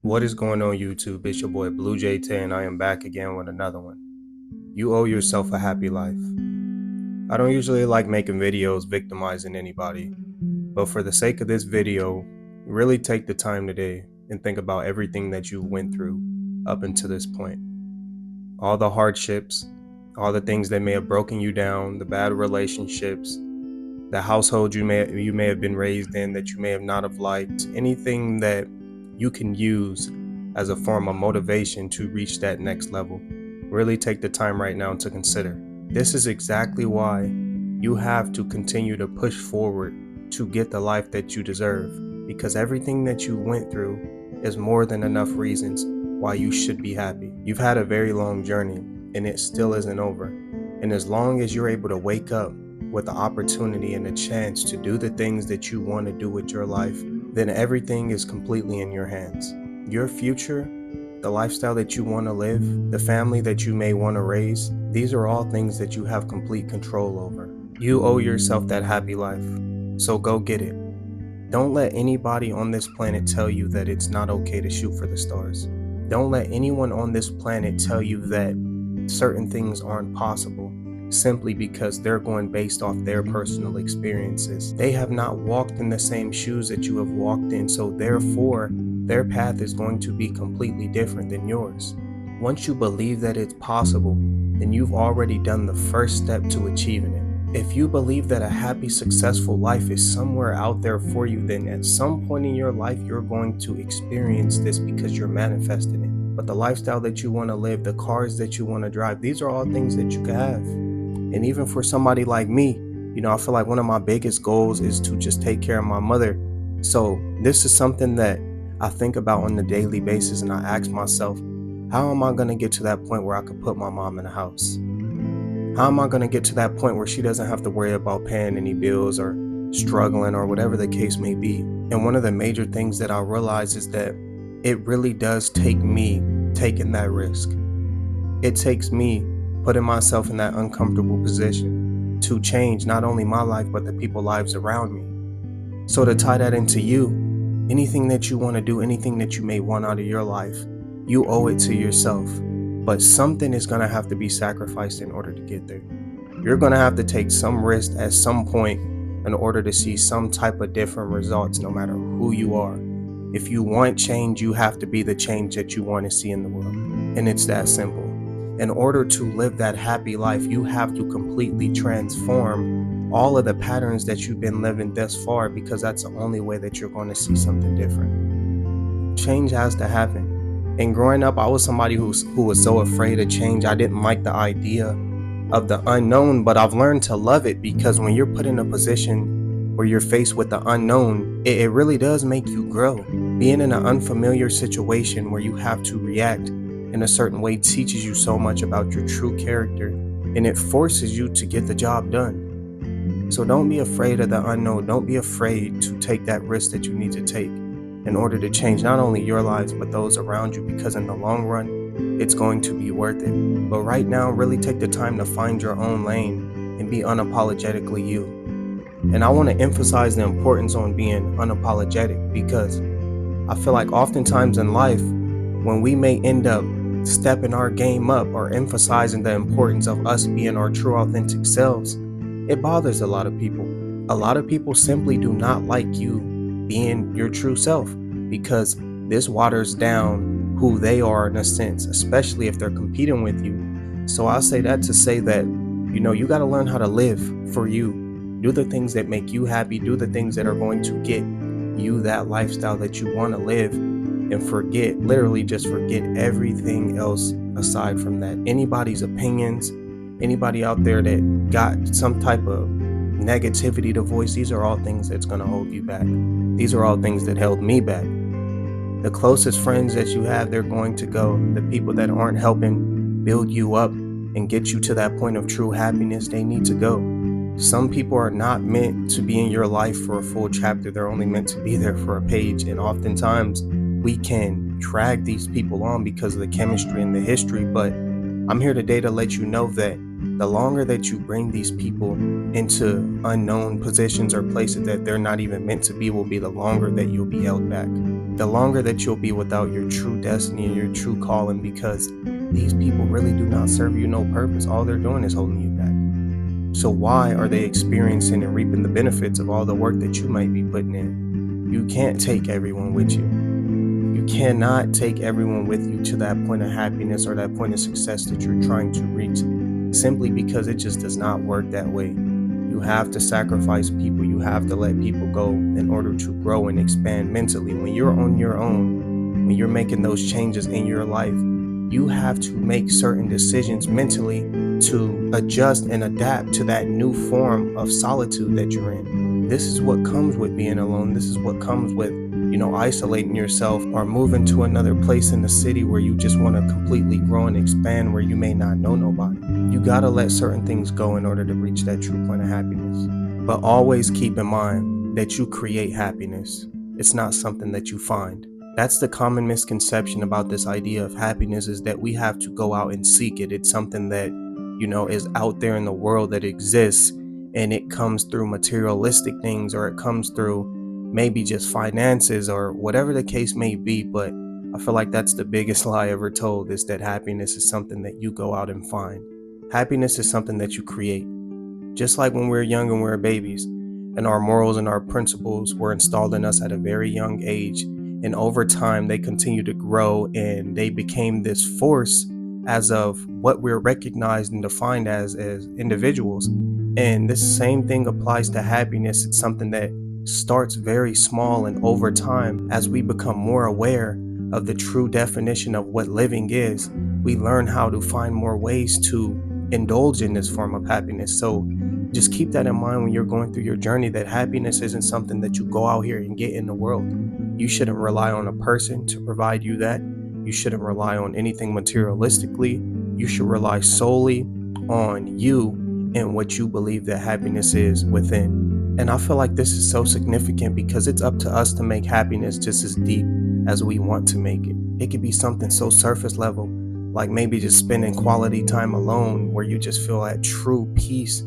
What is going on, YouTube? It's your boy Blue J10 and I am back again with another one. You owe yourself a happy life. I don't usually like making videos victimizing anybody, but for the sake of this video, really take the time today and think about everything that you went through up until this point. All the hardships, all the things that may have broken you down, the bad relationships, the household you may have been raised in that you may have not have liked, anything that you can use as a form of motivation to reach that next level. Really take the time right now to consider. This is exactly why you have to continue to push forward to get the life that you deserve, because everything that you went through is more than enough reasons why you should be happy. You've had a very long journey and it still isn't over. And as long as you're able to wake up with the opportunity and the chance to do the things that you want to do with your life, then everything is completely in your hands. Your future, the lifestyle that you want to live, the family that you may want to raise, these are all things that you have complete control over. You owe yourself that happy life, so go get it. Don't let anybody on this planet tell you that it's not okay to shoot for the stars. Don't let anyone on this planet tell you that certain things aren't possible simply because they're going based off their personal experiences. They have not walked in the same shoes that you have walked in, so therefore their path is going to be completely different than yours. Once you believe that it's possible, then you've already done the first step to achieving it. If you believe that a happy, successful life is somewhere out there for you, then at some point in your life you're going to experience this because you're manifesting it. But the lifestyle that you want to live, the cars that you want to drive, these are all things that you can have. And even for somebody like me, I feel like one of my biggest goals is to just take care of my mother. So this is something that I think about on a daily basis, and I ask myself, how am I going to get to that point where I could put my mom in a house? How am I going to get to that point where she doesn't have to worry about paying any bills or struggling or whatever the case may be? And one of the major things that I realize is that it really does take me taking that risk. It takes me putting myself in that uncomfortable position to change not only my life, but the people's lives around me. So to tie that into you, anything that you want to do, anything that you may want out of your life, you owe it to yourself. But something is going to have to be sacrificed in order to get there. You're going to have to take some risk at some point in order to see some type of different results, no matter who you are. If you want change, you have to be the change that you want to see in the world. And it's that simple. In order to live that happy life, you have to completely transform all of the patterns that you've been living thus far, because that's the only way that you're going to see something different. Change has to happen. And growing up, I was somebody who was so afraid of change. I didn't like the idea of the unknown, but I've learned to love it, because when you're put in a position where you're faced with the unknown, it really does make you grow. Being in an unfamiliar situation where you have to react in a certain way teaches you so much about your true character, and it forces you to get the job done. So don't be afraid of the unknown. Don't be afraid to take that risk that you need to take in order to change not only your lives, but those around you, because in the long run, it's going to be worth it. But right now, really take the time to find your own lane and be unapologetically you. And I want to emphasize the importance on being unapologetic, because I feel like oftentimes in life, when we may end up stepping our game up or emphasizing the importance of us being our true authentic selves, it bothers a lot of people. A lot of people simply do not like you being your true self, because this waters down who they are in a sense, especially if they're competing with you. So I say that to say that, you got to learn how to live for you. Do the things that make you happy. Do the things that are going to get you that lifestyle that you want to live. And literally just forget everything else aside from that. Anybody's opinions, anybody out there that got some type of negativity to voice, these are all things that's going to hold you back. These are all things that held me back. The closest friends that you have, they're going to go. The people that aren't helping build you up and get you to that point of true happiness, they need to go. Some people are not meant to be in your life for a full chapter. They're only meant to be there for a page. And oftentimes we can drag these people on because of the chemistry and the history, but I'm here today to let you know that the longer that you bring these people into unknown positions or places that they're not even meant to be, will be the longer that you'll be held back. the longer that you'll be without your true destiny and your true calling, because these people really do not serve you no purpose. All they're doing is holding you back. So why are they experiencing and reaping the benefits of all the work that you might be putting in? You can't take everyone with you. You cannot take everyone with you to that point of happiness or that point of success that you're trying to reach, simply because it just does not work that way. You have to sacrifice people. You have to let people go in order to grow and expand mentally. When you're on your own, when you're making those changes in your life, you have to make certain decisions mentally to adjust and adapt to that new form of solitude that you're in. This is what comes with being alone. This is what comes with, isolating yourself or moving to another place in the city where you just want to completely grow and expand, where you may not know nobody. You got to let certain things go in order to reach that true point of happiness. But always keep in mind that you create happiness. It's not something that you find. That's the common misconception about this idea of happiness, is that we have to go out and seek it. It's something that, is out there in the world that exists, and it comes through materialistic things, or it comes through maybe just finances, or whatever the case may be. But I feel like that's the biggest lie ever told, is that happiness is something that you go out and find. Happiness is something that you create. Just like when we're young and we're babies, and our morals and our principles were installed in us at a very young age, and over time they continue to grow, and they became this force as of what we're recognized and defined as individuals. And this same thing applies to happiness. It's something that starts very small, and over time, as we become more aware of the true definition of what living is, we learn how to find more ways to indulge in this form of happiness. So just keep that in mind when you're going through your journey, that happiness isn't something that you go out here and get in the world. You shouldn't rely on a person to provide you that. You shouldn't rely on anything materialistically. You should rely solely on you and what you believe that happiness is within. And I feel like this is so significant, because it's up to us to make happiness just as deep as we want to make it. It could be something so surface level, like maybe just spending quality time alone where you just feel at true peace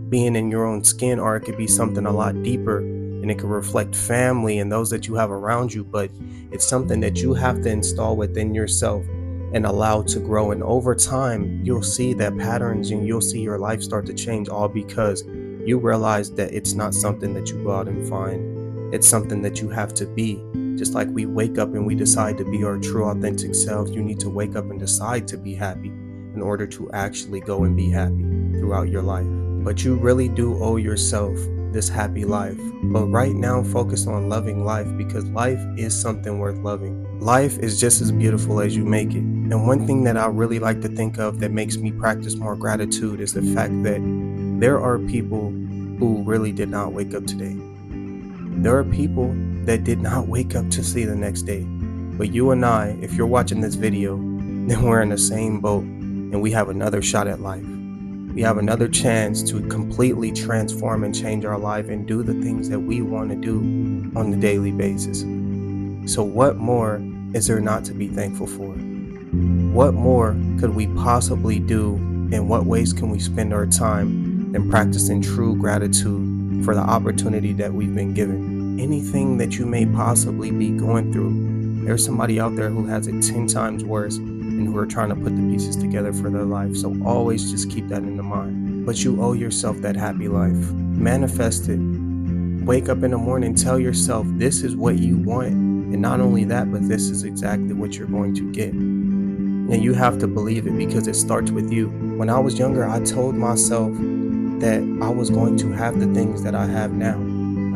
being in your own skin, or it could be something a lot deeper, and it could reflect family and those that you have around you. But it's something that you have to install within yourself and allow to grow. And over time, you'll see that patterns, and you'll see your life start to change, all because you realize that it's not something that you go out and find. It's something that you have to be. Just like we wake up and we decide to be our true authentic selves, you need to wake up and decide to be happy in order to actually go and be happy throughout your life. But you really do owe yourself this happy life. But right now, focus on loving life, because life is something worth loving. Life is just as beautiful as you make it. And one thing that I really like to think of that makes me practice more gratitude is the fact that there are people who really did not wake up today. There are people that did not wake up to see the next day. But you and I, if you're watching this video, then we're in the same boat, and we have another shot at life. We have another chance to completely transform and change our life and do the things that we want to do on the daily basis. So what more is there not to be thankful for? What more could we possibly do? In what ways can we spend our time in practicing true gratitude for the opportunity that we've been given? Anything that you may possibly be going through, there's somebody out there who has it 10 times worse, and who are trying to put the pieces together for their life. So always just keep that in the mind. But you owe yourself that happy life. Manifest it. Wake up in the morning, tell yourself this is what you want. And not only that, but this is exactly what you're going to get. And you have to believe it, because it starts with you. When I was younger, I told myself that I was going to have the things that I have now.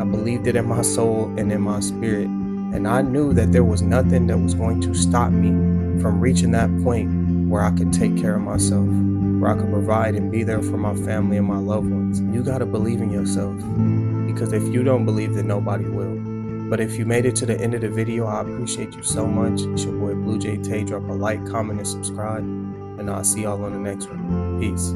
I believed it in my soul and in my spirit. And I knew that there was nothing that was going to stop me from reaching that point where I could take care of myself, where I could provide and be there for my family and my loved ones. You got to believe in yourself, because if you don't believe, then nobody will. But if you made it to the end of the video, I appreciate you so much. It's your boy Blue Jay Tay. Drop a like, comment, and subscribe, and I'll see y'all on the next one. Peace.